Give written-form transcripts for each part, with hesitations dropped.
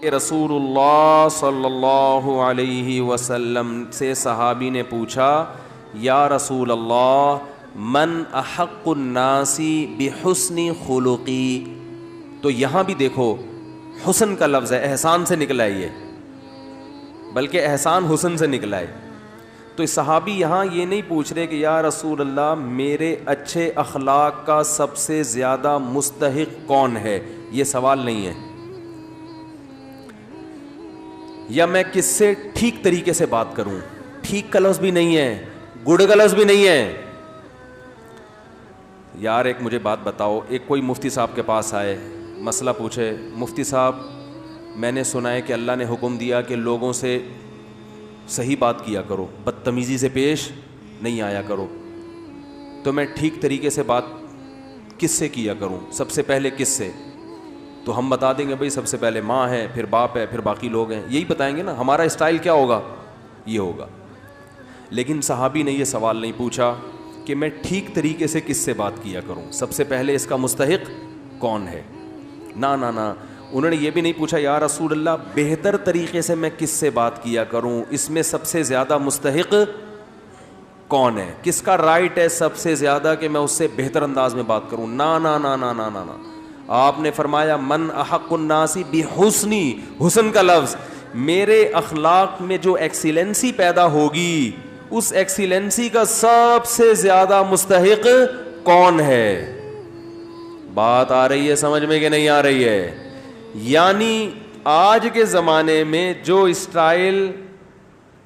رسول اللہ صلی اللہ علیہ وسلم سے صحابی نے پوچھا، یا رسول اللہ من احق الناس بحسن خلقی. تو یہاں بھی دیکھو حسن کا لفظ ہے، احسان سے نکلا ہے یہ، بلکہ احسان حسن سے نکلا ہے. تو صحابی یہاں یہ نہیں پوچھ رہے کہ یا رسول اللہ میرے اچھے اخلاق کا سب سے زیادہ مستحق کون ہے، یہ سوال نہیں ہے. یا میں کس سے ٹھیک طریقے سے بات کروں، ٹھیک کا لفظ بھی نہیں ہے، گڈ کا لفظ بھی نہیں ہے. یار ایک مجھے بات بتاؤ، ایک کوئی مفتی صاحب کے پاس آئے، مسئلہ پوچھے، مفتی صاحب میں نے سنا ہے کہ اللہ نے حکم دیا کہ لوگوں سے صحیح بات کیا کرو، بدتمیزی سے پیش نہیں آیا کرو، تو میں ٹھیک طریقے سے بات کس سے کیا کروں، سب سے پہلے کس سے؟ تو ہم بتا دیں گے بھائی سب سے پہلے ماں ہے، پھر باپ ہے، پھر باقی لوگ ہیں، یہی بتائیں گے نا. ہمارا اسٹائل کیا ہوگا؟ یہ ہوگا. لیکن صحابی نے یہ سوال نہیں پوچھا کہ میں ٹھیک طریقے سے کس سے بات کیا کروں، سب سے پہلے اس کا مستحق کون ہے. نہ نہ نہ، انہوں نے یہ بھی نہیں پوچھا یا رسول اللہ بہتر طریقے سے میں کس سے بات کیا کروں، اس میں سب سے زیادہ مستحق کون ہے، کس کا رائٹ ہے سب سے زیادہ کہ میں اس سے بہتر انداز میں بات کروں. نہ نہ نہ نہ نہ نہ، آپ نے فرمایا من احق الناس بحسنی، حسن کا لفظ، میرے اخلاق میں جو ایکسیلنسی پیدا ہوگی اس ایکسیلنسی کا سب سے زیادہ مستحق کون ہے. بات آ رہی ہے سمجھ میں کہ نہیں آ رہی ہے؟ یعنی آج کے زمانے میں جو اسٹائل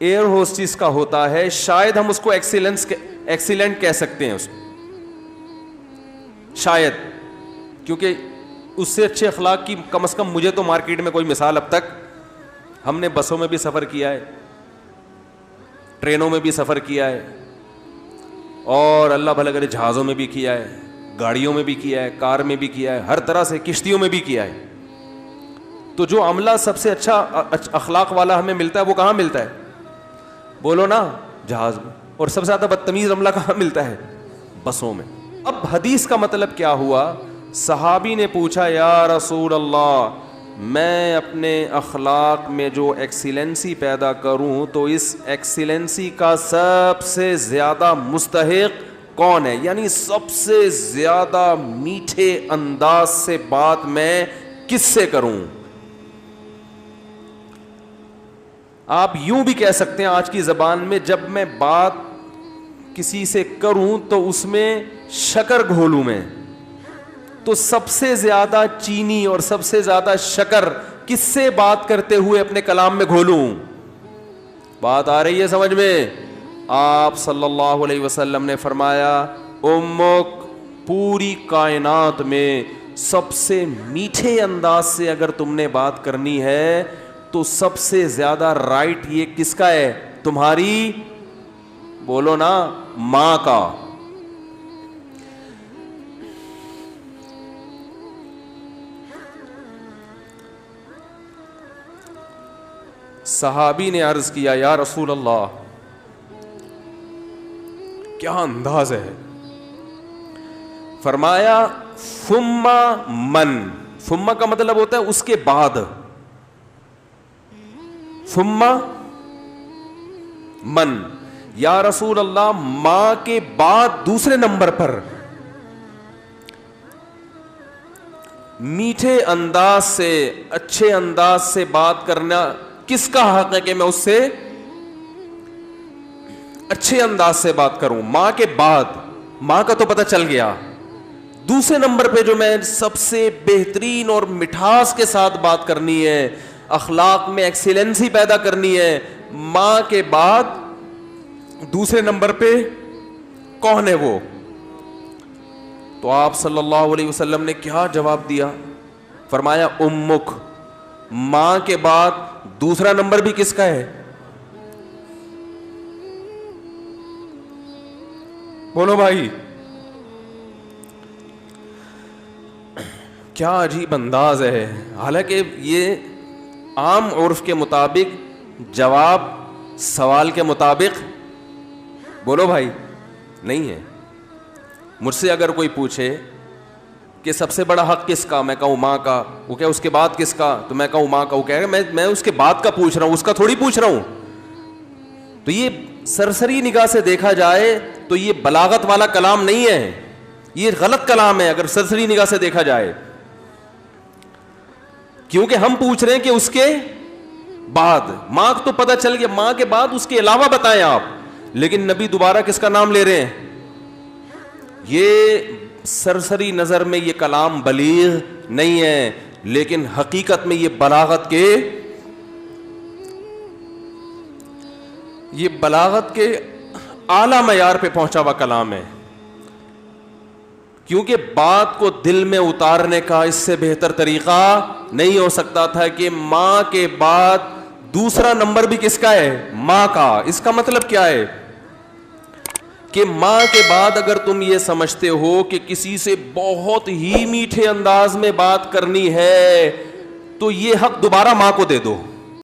ایئر ہوسٹس کا ہوتا ہے شاید ہم اس کو ایکسیلنٹ کہہ سکتے ہیں، اس کو شاید، کیونکہ اس سے اچھے اخلاق کی کم از کم مجھے تو مارکیٹ میں کوئی مثال اب تک، ہم نے بسوں میں بھی سفر کیا ہے، ٹرینوں میں بھی سفر کیا ہے، اور اللہ بھلا کرے جہازوں میں بھی کیا ہے، گاڑیوں میں بھی کیا ہے، کار میں بھی کیا ہے، ہر طرح سے کشتیوں میں بھی کیا ہے. تو جو عملہ سب سے اچھا اخلاق والا ہمیں ملتا ہے وہ کہاں ملتا ہے؟ بولو نا، جہاز میں. اور سب سے زیادہ بدتمیز عملہ کہاں ملتا ہے؟ بسوں میں. اب حدیث کا مطلب کیا ہوا؟ صحابی نے پوچھا یا رسول اللہ میں اپنے اخلاق میں جو ایکسیلنسی پیدا کروں تو اس ایکسیلنسی کا سب سے زیادہ مستحق کون ہے، یعنی سب سے زیادہ میٹھے انداز سے بات میں کس سے کروں. آپ یوں بھی کہہ سکتے ہیں آج کی زبان میں، جب میں بات کسی سے کروں تو اس میں شکر گھولوں میں، تو سب سے زیادہ چینی اور سب سے زیادہ شکر کس سے بات کرتے ہوئے اپنے کلام میں گھولوں. بات آ رہی ہے سمجھ میں؟ آپ صلی اللہ علیہ وسلم نے فرمایا امک، پوری کائنات میں سب سے میٹھے انداز سے اگر تم نے بات کرنی ہے تو سب سے زیادہ رائٹ یہ کس کا ہے؟ تمہاری، بولو نا، ماں کا. صحابی نے عرض کیا یا رسول اللہ کیا انداز ہے؟ فرمایا ثم من، ثم کا مطلب ہوتا ہے اس کے بعد، ثم من، یا رسول اللہ ماں کے بعد دوسرے نمبر پر میٹھے انداز سے، اچھے انداز سے بات کرنا کس کا حق ہے کہ میں اس سے اچھے انداز سے بات کروں؟ ماں کے بعد، ماں کا تو پتہ چل گیا، دوسرے نمبر پہ جو میں سب سے بہترین اور مٹھاس کے ساتھ بات کرنی ہے، اخلاق میں ایکسیلنسی پیدا کرنی ہے، ماں کے بعد دوسرے نمبر پہ کون ہے وہ؟ تو آپ صلی اللہ علیہ وسلم نے کیا جواب دیا؟ فرمایا امک، ماں کے بعد دوسرا نمبر بھی کس کا ہے؟ بولو بھائی. کیا عجیب انداز ہے. حالانکہ یہ عام عرف کے مطابق جواب سوال کے مطابق، بولو بھائی، نہیں ہے. مجھ سے اگر کوئی پوچھے کہ سب سے بڑا حق کس کا؟ میں کہوں ماں کا. وہ کہ اس کے بعد کس کا؟ تو میں کہوں ماں کا. وہ کہے گا میں اس کے بعد کا پوچھ رہا ہوں, اس کا تھوڑی پوچھ رہا ہوں. تو یہ سرسری نگاہ سے دیکھا جائے تو یہ بلاغت والا کلام نہیں ہے, یہ غلط کلام ہے اگر سرسری نگاہ سے دیکھا جائے, کیونکہ ہم پوچھ رہے ہیں کہ اس کے بعد. ماں تو پتہ چل گیا, ماں کے بعد اس کے علاوہ بتائیں آپ, لیکن نبی دوبارہ کس کا نام لے رہے ہیں؟ یہ سرسری نظر میں یہ کلام بلیغ نہیں ہے, لیکن حقیقت میں یہ بلاغت کے اعلیٰ معیار پہ پہنچا ہوا کلام ہے. کیونکہ بات کو دل میں اتارنے کا اس سے بہتر طریقہ نہیں ہو سکتا تھا کہ ماں کے بعد دوسرا نمبر بھی کس کا ہے؟ ماں کا. اس کا مطلب کیا ہے کہ ماں کے بعد اگر تم یہ سمجھتے ہو کہ کسی سے بہت ہی میٹھے انداز میں بات کرنی ہے تو یہ حق دوبارہ ماں کو دے دو.